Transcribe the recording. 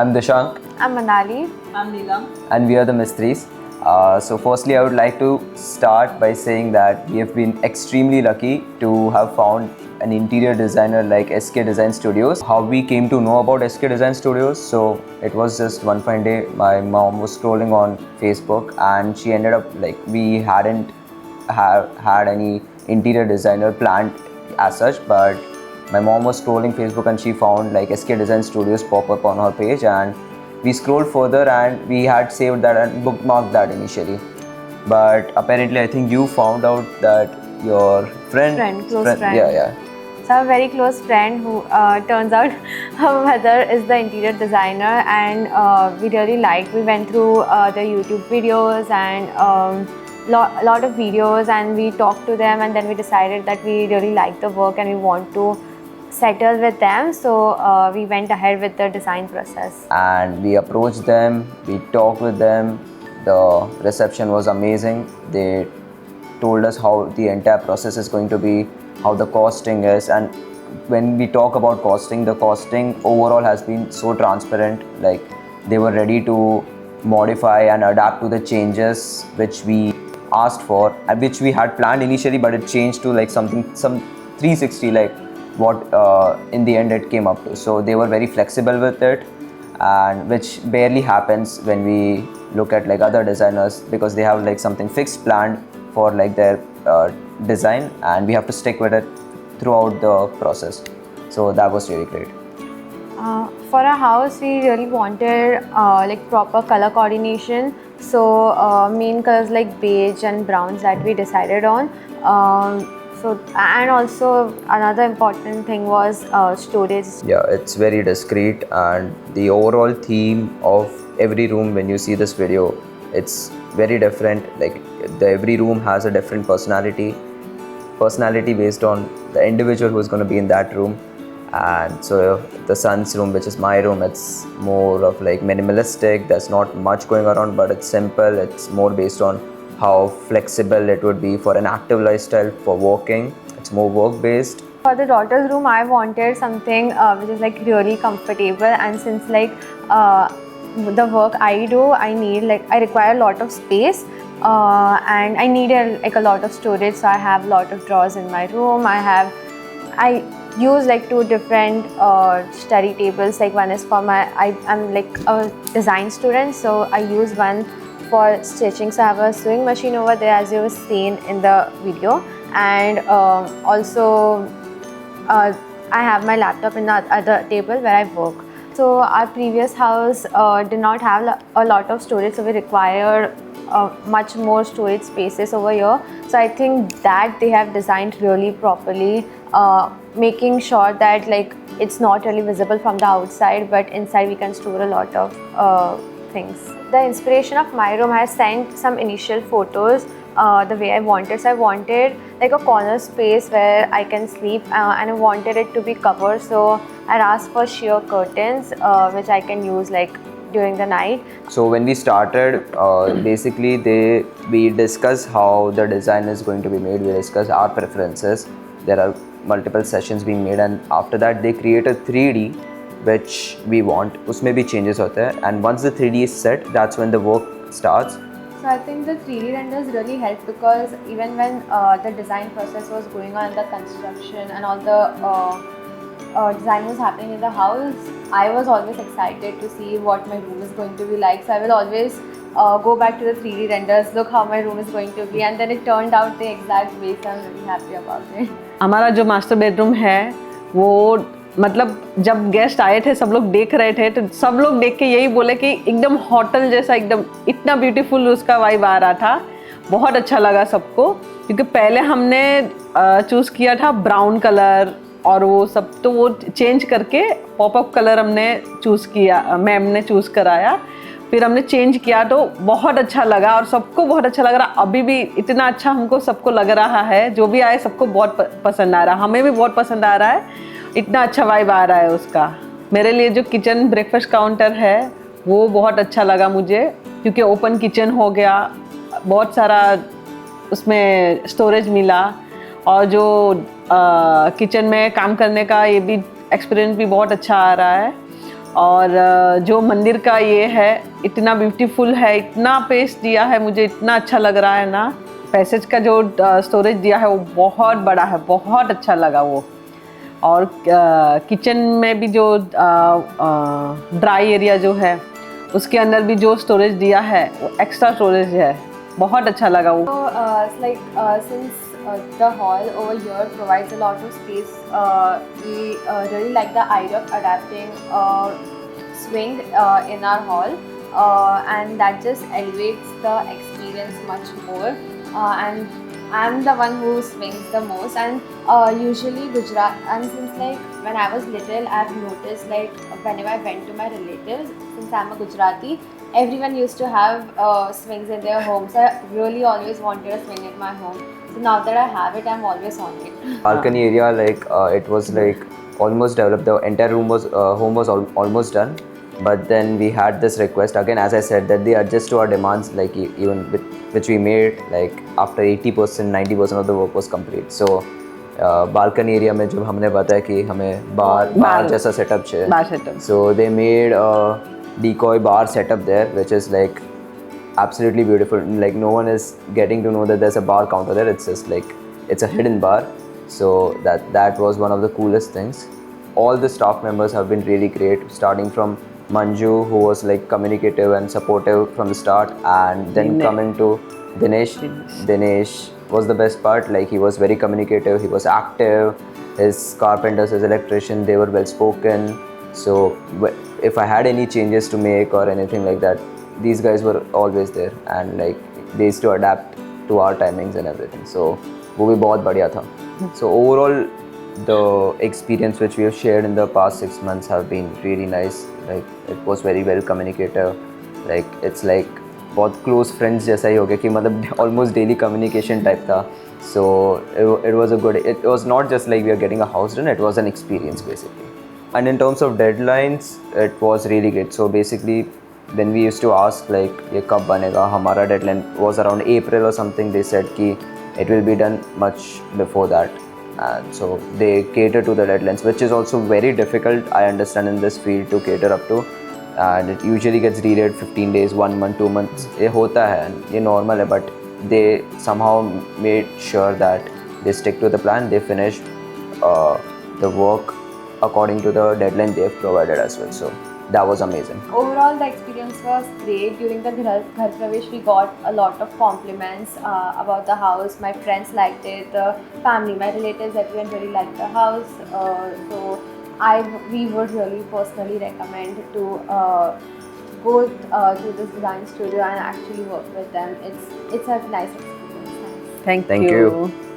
I'm Dishank. I'm Manali. I'm Neelam. And we are the Mistries. So firstly, I would like to start by saying that we have been extremely lucky to have found an interior designer like SK Design Studios. How we came to know about SK Design Studios, so it was just one fine day, my mom was scrolling on Facebook and she ended up like, we hadn't had any interior designer planned as such, but my mom was scrolling Facebook and she found like SK Design Studios pop up on her page, and we scrolled further and we had saved that and bookmarked that initially. But apparently I think you found out that your Close friend. Yeah. So I have a very close friend who turns out her mother is the interior designer, and we really liked. We went through the YouTube videos and lot of videos, and we talked to them, and then we decided that we really like the work and we want to settle with them. So we went ahead with the design process. And we approached them, we talked with them, the reception was amazing. They told us how the entire process is going to be, how the costing is, and when we talk about costing, the costing overall has been so transparent. Like, they were ready to modify and adapt to the changes which we asked for and which we had planned initially, but it changed to like some 360, like what in the end it came up to. So they were very flexible with it, and which barely happens when we look at like other designers, because they have like something fixed planned for like their design, and we have to stick with it throughout the process. So that was really great. For our house, we really wanted like proper color coordination. So main colors like beige and browns that we decided on. And also another important thing was storage. Yeah, it's very discreet, and the overall theme of every room, when you see this video, it's very different. Like, every room has a different personality based on the individual who's going to be in that room. And so the son's room, which is my room, it's more of like minimalistic. There's not much going around, but it's simple. It's more based on how flexible it would be for an active lifestyle, for working. It's more work based. For the daughter's room, I wanted something which is like really comfortable, and since like the work I do, I require a lot of space, and I need a lot of storage. So I have a lot of drawers in my room. I use like two different study tables. Like, one is for I'm like a design student, so I use one for stitching. So I have a sewing machine over there, as you have seen in the video, and also I have my laptop in the other table where I work. So our previous house did not have a lot of storage, so we required much more storage spaces over here. So I think that they have designed really properly, making sure that like it's not really visible from the outside, but inside we can store a lot of things. The inspiration of my room, I sent some initial photos the way I wanted. So I wanted like a corner space where I can sleep, and I wanted it to be covered. So I asked for sheer curtains which I can use like during the night. So when we started, basically we discuss how the design is going to be made. We discuss our preferences. There are multiple sessions being made, and after that they create a 3D which we want. उसमें भी changes होते हैं, and once the 3D is set, that's when the work starts. So I think the 3D renders really helped, because even when the design process was going on, the construction and all the design was happening in the house, I was always excited to see what my room is going to be like. So I will always go back to the 3D renders, look how my room is going to be, and then it turned out the exact way. So I'm really happy about it. हमारा जो master bedroom है वो मतलब जब guest आए थे, सब लोग देख रहे थे, तो सब लोग देख के यही बोले कि एकदम होटल जैसा, एकदम इतना ब्यूटीफुल उसका वाइब आ रहा था. बहुत अच्छा लगा सबको, क्योंकि पहले हमने चूज़ किया था ब्राउन कलर और वो सब, तो वो चेंज करके पॉपअप कलर हमने चूज़ किया, मैम ने चूज़ कराया, फिर हमने चेंज किया, तो बहुत अच्छा लगा और सबको बहुत अच्छा लग रहा. अभी भी इतना अच्छा हमको सबको लग रहा है, जो भी आए सबको बहुत पसंद आ रहा है, हमें भी बहुत पसंद आ रहा है. इतना अच्छा वाइब आ रहा है उसका. मेरे लिए जो किचन ब्रेकफास्ट काउंटर है वो बहुत अच्छा लगा मुझे, क्योंकि ओपन किचन हो गया, बहुत सारा उसमें स्टोरेज मिला, और जो किचन में काम करने का ये भी एक्सपीरियंस भी बहुत अच्छा आ रहा है. और जो मंदिर का ये है इतना ब्यूटीफुल है, इतना पेस दिया है, मुझे इतना अच्छा लग रहा है ना। पैसेज का जो स्टोरेज दिया है वो बहुत बड़ा है, बहुत अच्छा लगा वो। और किचन में भी जो ड्राई एरिया जो है उसके अंदर भी जो स्टोरेज दिया है वो एक्स्ट्रा स्टोरेज है, बहुत अच्छा लगा वो। So, it's like since the hall over here provides a lot of space, we really like the idea of adapting a swing in our hall, and that just elevates the experience much more. And I'm the one who swings the most, and usually Gujarat. And since like when I was little, I've noticed like whenever I went to my relatives, since I'm a Gujarati, everyone used to have swings in their homes. I really always wanted a swing at my home. So now that I have it, I'm always on it. Balcony area, like it was like almost developed. The entire room was home was almost done, but then we had this request again, as I said, that they adjust to our demands, like even with, which we made like after 80%, 90% of the work was complete. So balcony area में जब हमने बताया कि हमें बार जैसा setup चाहिए, बार setup. so they made a decoy bar setup there, which is like absolutely beautiful. Like no one is getting to know that there's a bar counter there. It's just like it's a hidden bar. So that was one of the coolest things. All the staff members have been really great, starting from Manju, who was like communicative and supportive from the start, and then coming to Dinesh. Dinesh was the best part. Like he was very communicative, he was active. His carpenters, his electrician, they were well spoken. So if I had any changes to make or anything like that, these guys were always there, and like they used to adapt to our timings and everything. So वो भी बहुत बढ़िया था. So overall, the experience which we have shared in the past 6 months have been really nice. Like it was very well communicative. Like it's like बहुत close friends जैसा ही हो गया कि मतलब almost daily communication type था. So it was a good. It was not just like we are getting a house done. It was an experience basically. And in terms of deadlines, it was really great. So basically, when we used to ask like ये कब बनेगा, हमारा deadline was around April or something. They said कि it will be done much before that, and so they cater to the deadlines, which is also very difficult. I understand in this field to cater up to, and it usually gets delayed 15 days, 1 month, 2 months. ये होता है, ये normal है, but they somehow made sure that they stick to the plan. They finished the work according to the deadline they have provided as well. So that was amazing. Overall, the experience was great. During the Ghar Pravesh, we got a lot of compliments about the house. My friends liked it, the family, my relatives, everyone really liked the house. So we would really personally recommend to go to this design studio and actually work with them. It's a nice experience. Thanks. Thank Thank you. you.